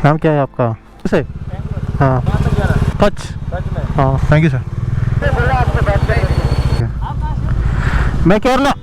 नाम क्या है आपका? से हाँ कच्छ। हाँ थैंक यू सर। मैं Kerala.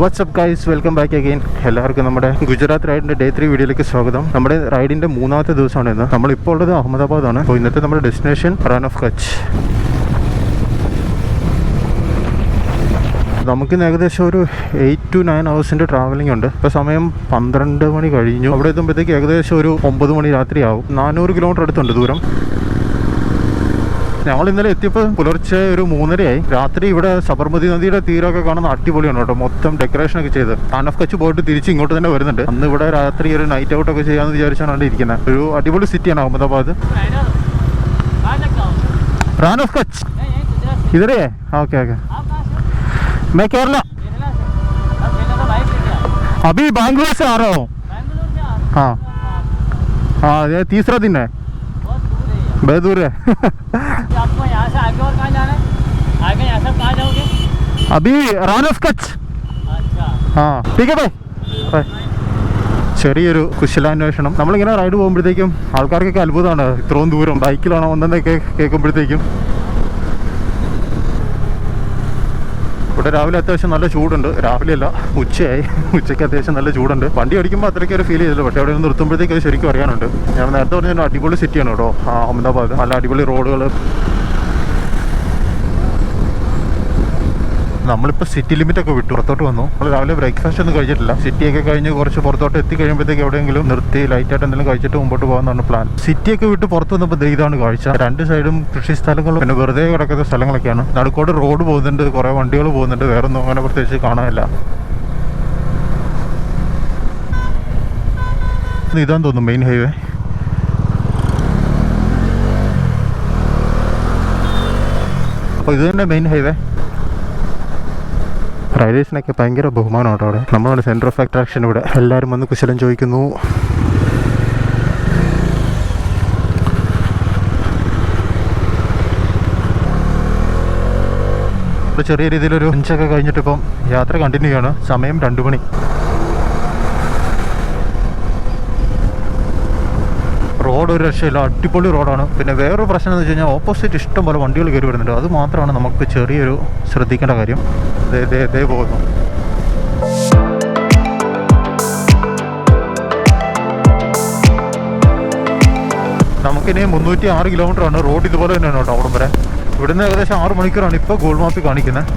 What's up guys, welcome back again. എല്ലാവർക്കും നമ്മുടെ ഗുജറാത്ത് റൈഡിൻ്റെ ഡേ 3 വീഡിയോയിലേക്ക് സ്വാഗതം. നമ്മുടെ റൈഡിൻ്റെ 3ാമത്തെ ദിവസമാണ് ഇന്ന്. നമ്മളിപ്പോൾ ഉള്ളത് അഹമ്മദാബാദാണ്. അപ്പോൾ ഇന്നത്തെ നമ്മുടെ ഡെസ്റ്റിനേഷൻ റൺ ഓഫ് കച്ച്. നമുക്കിന്ന് ഏകദേശം ഒരു 8 to 9 hours ട്രാവലിംഗ് ഉണ്ട്. ഇപ്പോൾ സമയം 12 മണി കഴിഞ്ഞു. അവിടെ എത്തുമ്പോഴത്തേക്ക് ഏകദേശം ഒരു 9 മണി രാത്രിയാവും. 400 കിലോമീറ്റർ അടുത്തുണ്ട് ദൂരം. ഞങ്ങൾ ഇന്നലെ എത്തിയപ്പോൾ പുലർച്ചെ ഒരു 3:30 രാത്രി. ഇവിടെ സബർമതി നദിയുടെ തീരമൊക്കെ കാണുന്ന അടിപൊളിയാണ് കേട്ടോ. മൊത്തം ഡെക്കറേഷനൊക്കെ ചെയ്ത് റൺ ഓഫ് കച്ച് പോയിട്ട് തിരിച്ച് ഇങ്ങോട്ട് തന്നെ വരുന്നുണ്ട്. അന്ന് ഇവിടെ രാത്രി ഒരു നൈറ്റ് ഔട്ടൊക്കെ ചെയ്യാമെന്ന് വിചാരിച്ചാണ് ഇരിക്കുന്നത്. ഒരു അടിപൊളി സിറ്റിയാണ് അഹമ്മദാബാദ്. റൺ ഓഫ് കച്ച് ഇതേ. Okay okay. मैं केरला अभी बैंगलोर से आ रहा हूँ. हाँ हाँ, ये 3रा दिन है. बहुत दूर है. आपको यहाँ से आगे और कहाँ जाना है? आगे यहाँ से कहाँ जाओगे? अभी रन ऑफ कच्छ. अच्छा हाँ ठीक है भाई. बाय. ചെറിയൊരു കുശലാന്വേഷണം. നമ്മളിങ്ങനെ റൈഡ് പോകുമ്പോഴത്തേക്കും ആൾക്കാർക്കൊക്കെ അത്ഭുതമാണ് ഇത്രയും ദൂരം ബൈക്കിലാണോ ഒന്നെന്നൊക്കെ കേൾക്കുമ്പോഴത്തേക്കും. ഇവിടെ രാവിലെ അത്യാവശ്യം നല്ല ചൂടുണ്ട്. രാവിലെ അല്ല, ഉച്ചയായി. ഉച്ചയ്ക്ക് അത്യാവശ്യം നല്ല ചൂടുണ്ട്. വണ്ടി ഓടിക്കുമ്പോൾ അത്രയ്ക്ക് ഒരു ഫീൽ ചെയ്തില്ല. പക്ഷേ അവിടെ നിന്ന് നിർത്തുമ്പോഴത്തേക്ക് അത് ശരിക്കും അറിയാനുണ്ട്. ഞാൻ നേരത്തെ പറഞ്ഞ അടിപൊളി സിറ്റിയാണ് കേട്ടോ അഹമ്മദാബാദ്. നല്ല അടിപൊളി റോഡുകൾ. നമ്മളിപ്പോൾ സിറ്റി ലിമിറ്റൊക്കെ വിട്ടു പുറത്തോട്ട് വന്നു. നമ്മൾ രാവിലെ ബ്രേക്ക്ഫാസ്റ്റ് ഒന്നും കഴിച്ചിട്ടില്ല. സിറ്റിയൊക്കെ കഴിഞ്ഞ് കുറച്ച് പുറത്തോട്ട് എത്തി കഴിയുമ്പോഴത്തേക്ക് എവിടെയെങ്കിലും നിർത്തി ലൈറ്റായിട്ട് എന്തെങ്കിലും കഴിച്ചിട്ട് മുമ്പോട്ട് പോകാമെന്നാണ് പ്ലാൻ. സിറ്റിയൊക്കെ വിട്ട് പുറത്ത് വന്നപ്പോൾ ഇതാണ് കാഴ്ച. 2 സൈഡും കൃഷി സ്ഥലങ്ങളും പിന്നെ വെറുതെ കിടക്കുന്ന സ്ഥലങ്ങളൊക്കെയാണ്. നടുക്കോട് റോഡ് പോകുന്നുണ്ട്, കുറേ വണ്ടികൾ പോകുന്നുണ്ട്. വേറൊന്നും അങ്ങനെ പ്രത്യേകിച്ച് കാണാനില്ല. ഇതാന്ന് തോന്നുന്നു മെയിൻ ഹൈവേ. അപ്പോൾ ഇത് തന്നെ മെയിൻ ഹൈവേ. റൈഡേഴ്സിനൊക്കെ ഭയങ്കര ബഹുമാനം കേട്ടോ അവിടെ. നമ്മളാണ് സെൻറ്റർ ഓഫ് അട്രാക്ഷൻ ഇവിടെ. എല്ലാവരും വന്ന് കുശലം ചോദിക്കുന്നു. ഇപ്പോൾ ചെറിയ രീതിയിലൊരു 5 കഴിഞ്ഞിട്ട് ഇപ്പം യാത്ര കണ്ടിന്യൂ ചെയ്യാണ്. സമയം 2 മണി. റോഡ് ഒരു രക്ഷയില്ല, അടിപൊളി റോഡാണ്. പിന്നെ വേറൊരു പ്രശ്നം എന്ന് വെച്ച് കഴിഞ്ഞാൽ ഓപ്പോസിറ്റ് ഇഷ്ടം പോലെ വണ്ടികൾ കയറി വരുന്നുണ്ട്. അത് മാത്രമാണ് നമുക്ക് ചെറിയൊരു ശ്രദ്ധിക്കേണ്ട കാര്യം. ദേ പോകുന്നു. നമുക്കിനി 306 കിലോമീറ്ററാണ്. റോഡ് ഇതുപോലെ തന്നെയാണ് കേട്ടോ അവിടം വരെ. ഇവിടുന്ന് ഏകദേശം 6 മണിക്കൂറാണ് ഇപ്പോൾ ഗൂഗിൾ മാപ്പിൽ കാണിക്കുന്നത്.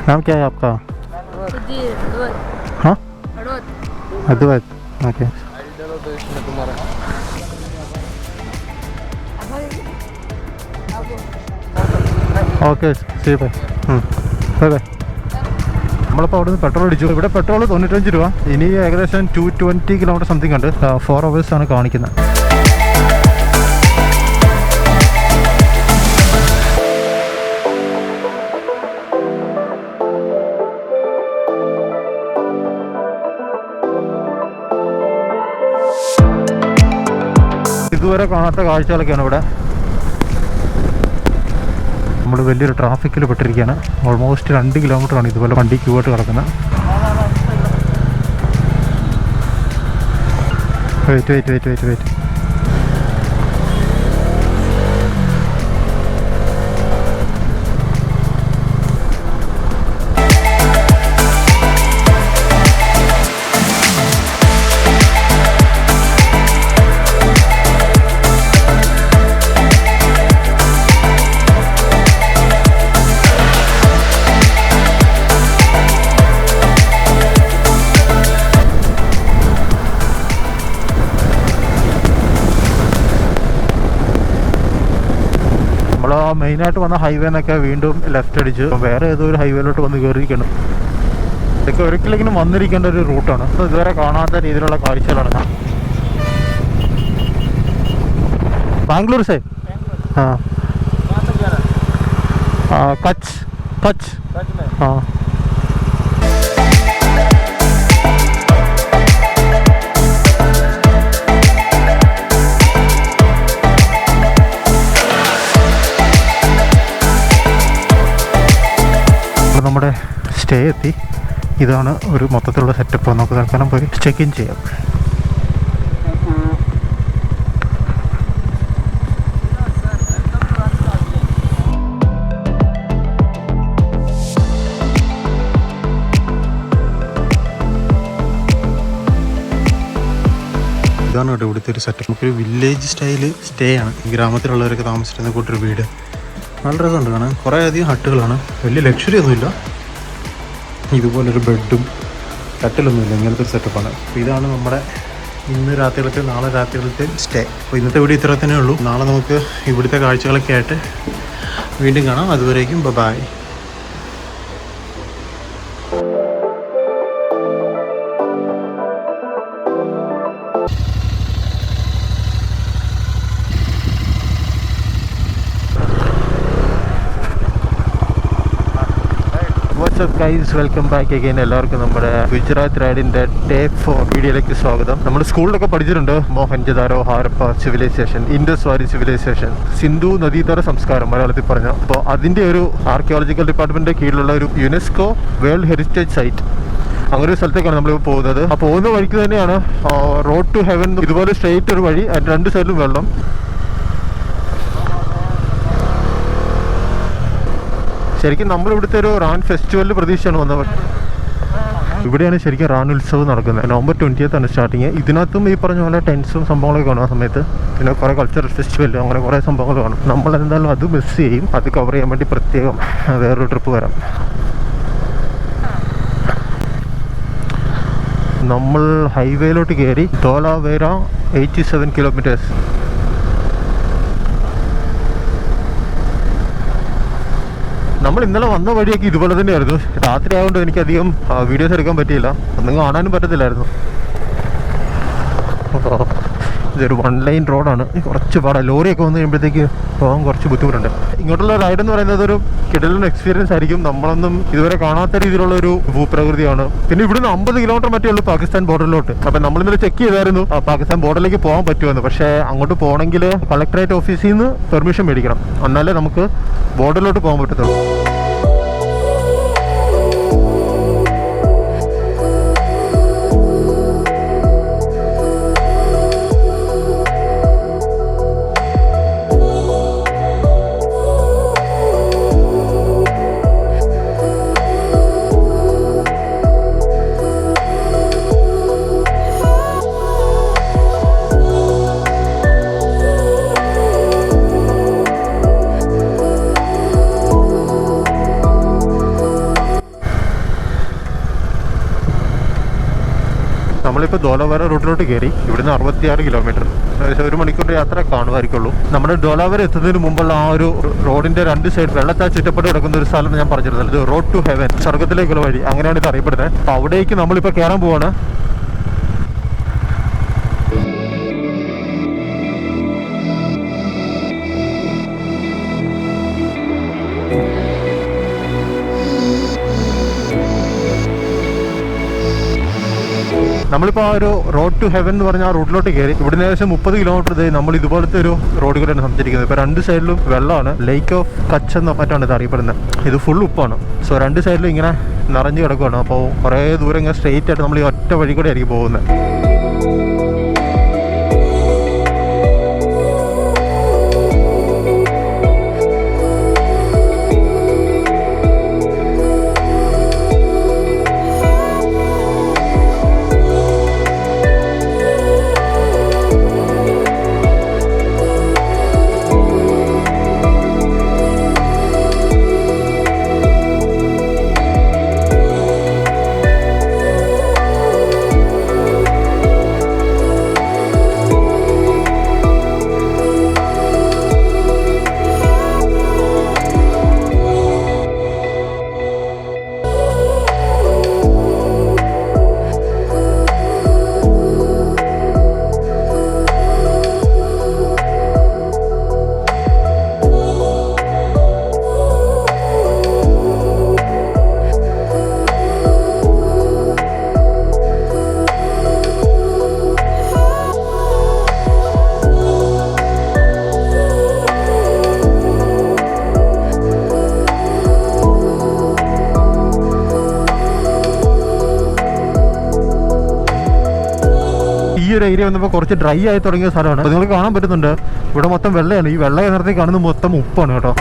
नाम क्या है आपका? हाँ अद्वैत. ओके ഓക്കെ ശരി ബൈ. Bye bye. നമ്മളിപ്പോൾ അവിടെ നിന്ന് പെട്രോൾ അടിച്ചു. ഇവിടെ പെട്രോൾ 95 രൂപ. ഇനി ഏകദേശം 220 കിലോമീറ്റർ സംതിങ് ഉണ്ട്. 4 hours ആണ് കാണിക്കുന്നത്. ഇതുവരെ കാണാത്ത കാഴ്ചകളൊക്കെയാണ് ഇവിടെ. നമ്മൾ വലിയൊരു ട്രാഫിക്കിൽ പെട്ടിരിക്കുകയാണ്. ഓൾമോസ്റ്റ് 2 കിലോമീറ്ററാണ് ഇതുപോലെ വണ്ടി ക്യൂ ആയിട്ട് കിടക്കുന്നത്. വെയിറ്റ്. മെയിനായിട്ട് വന്ന ഹൈവേ എന്നൊക്കെ വീണ്ടും ലെഫ്റ്റ് അടിച്ച് വേറെ ഏതോ ഒരു ഹൈവേയിലോട്ട് വന്ന് കയറിയിരിക്കണം. ഇതൊക്കെ ഒരിക്കലെങ്കിലും വന്നിരിക്കേണ്ട ഒരു റൂട്ടാണ്. ഇതുവരെ കാണാത്ത രീതിയിലുള്ള കാഴ്ചകളാണ്. ബാംഗ്ലൂർ സൈഡ് കച്ച് കച്ച് നമ്മുടെ സ്റ്റേ എത്തി. ഇതാണ് ഒരു മൊത്തത്തിലുള്ള സെറ്റപ്പ്. നമുക്ക് തൽക്കാലം പോയി ചെക്ക് ഇൻ ചെയ്യാം. ഇതാണ് കേട്ടോ ഇവിടുത്തെ ഒരു സെറ്റപ്പ്. നമുക്കൊരു വില്ലേജ് സ്റ്റൈല് സ്റ്റേ ആണ്. ഗ്രാമത്തിലുള്ളവരൊക്കെ താമസിച്ചിരുന്ന കൂട്ടൊരു വീട്. നല്ല രസമുണ്ട് കാണാൻ. കുറേ അധികം ഹട്ടുകളാണ്. വലിയ ലക്ഷറി ഒന്നുമില്ല. ഇതുപോലൊരു ബെഡും കട്ടിലൊന്നുമില്ല. ഇങ്ങനത്തെ ഒരു സെറ്റപ്പാണ്. അപ്പോൾ ഇതാണ് നമ്മുടെ ഇന്ന് രാത്രിയിലത്തെ നാളെ രാത്രിയിലത്തെ സ്റ്റേ. അപ്പോൾ ഇന്നത്തെ വീഡിയോ ഇത്ര തന്നെ ഉള്ളൂ. നാളെ നമുക്ക് ഇവിടുത്തെ കാഴ്ചകളൊക്കെ ആയിട്ട് വീണ്ടും കാണാം. അതുവരേക്കും bye. What's up guys, welcome back again. എല്ലാവർക്കും നമ്മുടെ ഗുജറാത്ത് റൈഡിൻ്റെ ഡേ 4 വീഡിയോയിലേക്ക് സ്വാഗതം. നമ്മൾ സ്കൂളിലൊക്കെ പഠിച്ചിട്ടുണ്ട് Mohenjodaro, Harappa civilisation, Indus valley civilisation, Sindhu നദീതട സംസ്കാരം മലയാളത്തിൽ പറഞ്ഞ. അപ്പോൾ അതിൻ്റെ ഒരു ആർക്കിയോളജിക്കൽ ഡിപ്പാർട്ട്മെൻറ്റിൻ്റെ കീഴിലുള്ള ഒരു യുനെസ്കോ വേൾഡ് ഹെറിറ്റേജ് സൈറ്റ്, അങ്ങനെ ഒരു സ്ഥലത്തേക്കാണ് നമ്മളിപ്പോൾ പോകുന്നത്. ആ പോകുന്ന വഴിക്ക് തന്നെയാണ് റോഡ് ടു ഹെവൻ. ഇതുപോലെ സ്ട്രെയിറ്റ് ഒരു വഴി, അതിൻ്റെ രണ്ട് സൈഡിലും വെള്ളം. ശരിക്കും നമ്മളിവിടുത്തെ ഒരു റാൻ ഫെസ്റ്റിവലിൽ പ്രതീക്ഷയാണ് വന്നത്. ഇവിടെയാണ് ശരിക്കും റാൻ ഉത്സവം നടക്കുന്നത്. November 20th starting. ഇതിനകത്തും ഈ പറഞ്ഞ പോലെ ടെൻസും സംഭവങ്ങളൊക്കെ കാണും ആ സമയത്ത്. പിന്നെ കുറേ കൾച്ചറൽ ഫെസ്റ്റിവൽ, അങ്ങനെ കുറേ സംഭവങ്ങൾ കാണും. നമ്മളെന്തായാലും അത് മിസ് ചെയ്യും. അത് കവർ ചെയ്യാൻ വേണ്ടി പ്രത്യേകം വേറൊരു ട്രിപ്പ് വരാം. നമ്മൾ ഹൈവേയിലോട്ട് കയറി. ധോലാവേര 87 കിലോമീറ്റേഴ്സ്. നമ്മൾ ഇന്നലെ വന്ന വഴിയൊക്കെ ഇതുപോലെ തന്നെയായിരുന്നു. രാത്രി ആയതുകൊണ്ട് എനിക്കധികം വീഡിയോസ് എടുക്കാൻ പറ്റിയില്ല. ഒന്നും കാണാനും പറ്റത്തില്ലായിരുന്നു. ഇതൊരു 1 ലൈൻ റോഡാണ്. കുറച്ച് പാടാണ്. ലോറിയൊക്കെ വന്നു കഴിയുമ്പോഴത്തേക്ക് പോകാൻ കുറച്ച് ബുദ്ധിമുട്ടുണ്ട്. ഇങ്ങോട്ടുള്ള റൈഡ് എന്ന് പറയുന്നത് ഒരു കിടലൻ എക്സ്പീരിയൻസ് ആയിരിക്കും. നമ്മളൊന്നും ഇതുവരെ കാണാത്ത രീതിയിലുള്ള ഒരു ഭൂപ്രകൃതിയാണ്. പിന്നെ ഇവിടുന്ന് 50 കിലോമീറ്റർ മറ്റേ ഉള്ളൂ പാകിസ്ഥാൻ ബോർഡറിലോട്ട്. അപ്പം നമ്മളിന്നലെ ചെക്ക് ചെയ്തായിരുന്നു പാകിസ്ഥാൻ ബോർഡറിലേക്ക് പോകാൻ പറ്റുമെന്ന്. പക്ഷേ അങ്ങോട്ട് പോകണമെങ്കിൽ കളക്ടറേറ്റ് ഓഫീസിൽ നിന്ന് പെർമിഷൻ മേടിക്കണം. എന്നാലേ നമുക്ക് ബോർഡറിലോട്ട് പോകാൻ പറ്റത്തുള്ളൂ. നമ്മളിപ്പോൾ ധോലാവേര റൂട്ടിലോട്ട് കയറി. ഇവിടുന്ന് 66 കിലോമീറ്റർ, ഏകദേശം 1 മണിക്കൂർ യാത്ര കാണുമായിരിക്കുള്ളൂ. നമ്മുടെ ധോലാവേര എത്തുന്നതിന് മുമ്പുള്ള ആ ഒരു റോഡിൻ്റെ 2 സൈഡ് വെള്ളത്താൽ ചുറ്റപ്പെട്ട് കിടക്കുന്ന ഒരു സ്ഥലം ഞാൻ പറഞ്ഞിരുന്നത്. ഇത് റോഡ് ടു ഹെവൻ, സ്വർഗത്തിലേക്കുള്ള വഴി, അങ്ങനെയാണ് ഇത് അറിയപ്പെടുന്നത്. അപ്പോൾ അവിടേക്ക് നമ്മളിപ്പോൾ കയറാൻ പോവാണ്. നമ്മളിപ്പോൾ ആ ഒരു റോഡ് ടു ഹെവൻ എന്ന് പറഞ്ഞ ആ റൂട്ടിലോട്ട് കയറി. ഇവിടുന്ന് ഏകദേശം 30 കിലോമീറ്റർ നമ്മൾ ഇതുപോലത്തെ ഒരു റോഡ് കൂടെയാണ് സഞ്ചരിക്കുന്നത്. ഇപ്പോൾ 2 സൈഡിലും വെള്ളമാണ്. ലേക്ക് ഓഫ് കച്ച് എന്ന മറ്റാണ് ഇത് അറിയപ്പെടുന്നത്. ഇത് ഫുൾ ഉപ്പാണ്. സോ 2 സൈഡിലും ഇങ്ങനെ നിറഞ്ഞു കിടക്കുകയാണ്. അപ്പോൾ കുറേ ദൂരം ഇങ്ങനെ സ്ട്രെയിറ്റ് ആയിട്ട് നമ്മൾ ഈ ഒറ്റ വഴി കൂടെ ആയിരിക്കും പോകുന്നത്. ഒരു ഏരിയ വന്നപ്പോൾ കുറച്ച് ഡ്രൈ ആയി തുടങ്ങിയ സ്ഥലമാണ്. അപ്പോൾ നിങ്ങൾക്ക് കാണാൻ പറ്റുന്നുണ്ട് ഇവിടെ മൊത്തം വെള്ളയാണ്. ഈ വെള്ള യഥാർത്ഥത്തിൽ കാണുന്നത് മൊത്തം ഉപ്പാണ് കേട്ടോ.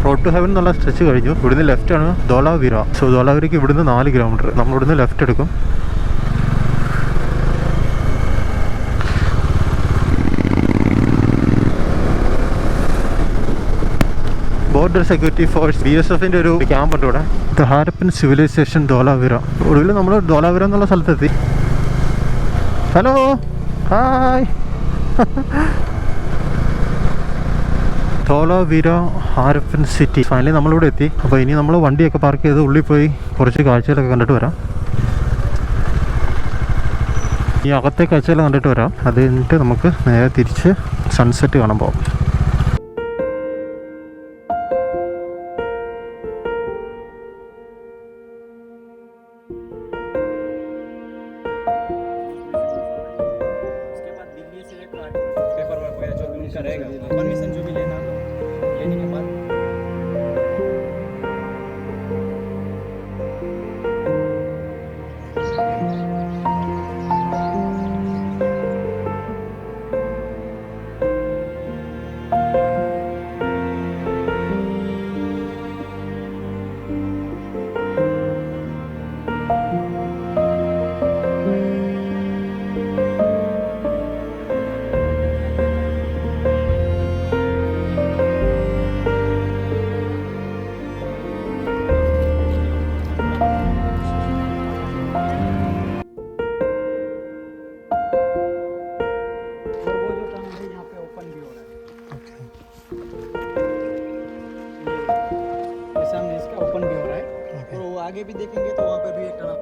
റോഡ് ടു ഹെവൻ എന്നുള്ള സ്ട്രെച്ച് കഴിഞ്ഞു. ഇവിടുന്ന് ലെഫ്റ്റാണ് ധോലാവീര. സോ ധോലാവീരയ്ക്ക് ഇവിടുന്ന് 4 കിലോമീറ്റർ. നമ്മൾ ഇവിടുന്ന് ലെഫ്റ്റ് എടുക്കും. ബോർഡർ സെക്യൂരിറ്റി ഫോഴ്സ് BSFന്റെ ഒരു ക്യാമ്പ് ഉണ്ട് ഇവിടെ. The Harappan civilisation Dholavira. ഒടുവിൽ നമ്മൾ ധോലാവീര എന്നുള്ള സ്ഥലത്തെത്തി. Hello, hi. Dholavira Harappan city. Finally നമ്മളിവിടെ എത്തി. അപ്പോൾ ഇനി നമ്മൾ വണ്ടിയൊക്കെ പാർക്ക് ചെയ്ത് ഉള്ളിൽ പോയി കുറച്ച് കാഴ്ചകളൊക്കെ കണ്ടിട്ട് വരാം. ഈ അകത്തെ കാഴ്ചകളൊക്കെ കണ്ടിട്ട് വരാം. അത് കഴിഞ്ഞിട്ട് നമുക്ക് നേരെ തിരിച്ച് സൺസെറ്റ് കാണാൻ പോകാം. परमिशन जो भी लेना लेने के बाद आगे भी देखेंगे तो वहाँ पे भी एक टनल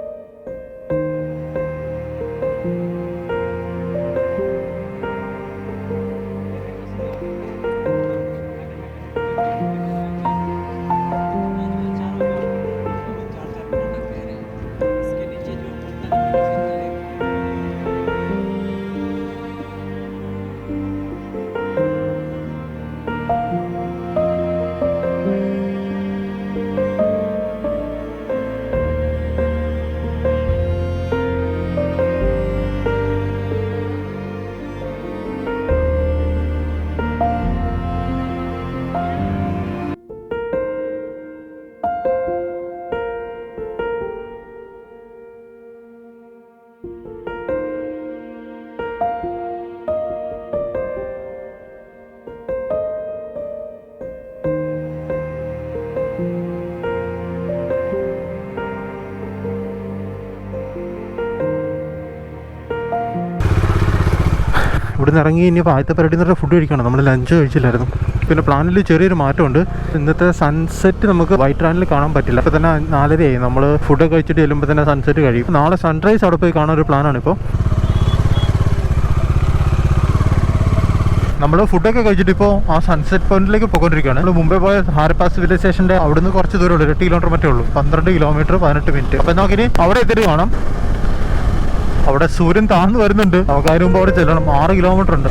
ഇവിടുന്ന് ഇറങ്ങി ഇനി ആദ്യത്തെ പരിപാടി എന്ന് പറഞ്ഞാൽ ഫുഡ് കഴിക്കണം. നമ്മൾ ലഞ്ച് കഴിച്ചില്ലായിരുന്നു. പിന്നെ പ്ലാനിൽ ചെറിയൊരു മാറ്റമുണ്ട്. ഇന്നത്തെ സൺസെറ്റ് നമുക്ക് വൈറ്റ് റാനിൽ കാണാൻ പറ്റില്ല. അപ്പോൾ തന്നെ 4:30 നമ്മൾ ഫുഡൊക്കെ കഴിച്ചിട്ട് ചെല്ലുമ്പോൾ തന്നെ സൺസെറ്റ് കഴിയും. നാളെ സൺറൈസ് അവിടെ പോയി കാണാൻ ഒരു പ്ലാനാണിപ്പോൾ. നമ്മൾ ഫുഡൊക്കെ കഴിച്ചിട്ട് ഇപ്പോൾ ആ സൺസെറ്റ് പോയിന്റിലേക്ക് പോയിക്കൊണ്ടിരിക്കുകയാണ്. നമ്മൾ മുമ്പേ പോയ ഹാരപ്പ സിവിലൈസേഷൻ്റെ അവിടുന്ന് കുറച്ച് ദൂരമുള്ളൂ. 8 കിലോമീറ്റർ മറ്റേ ഉള്ളൂ. 12 കിലോമീറ്റർ 18 മിനിറ്റ്. അപ്പോൾ നമുക്കിനി അവിടെ എത്തിയിട്ട് കാണാം. അവിടെ സൂര്യൻ താഴ്ന്നു വരുന്നുണ്ട്. നമുക്ക് അതിന് മുമ്പ് അവിടെ ചെല്ലണം. 6 കിലോമീറ്റർ ഉണ്ട്.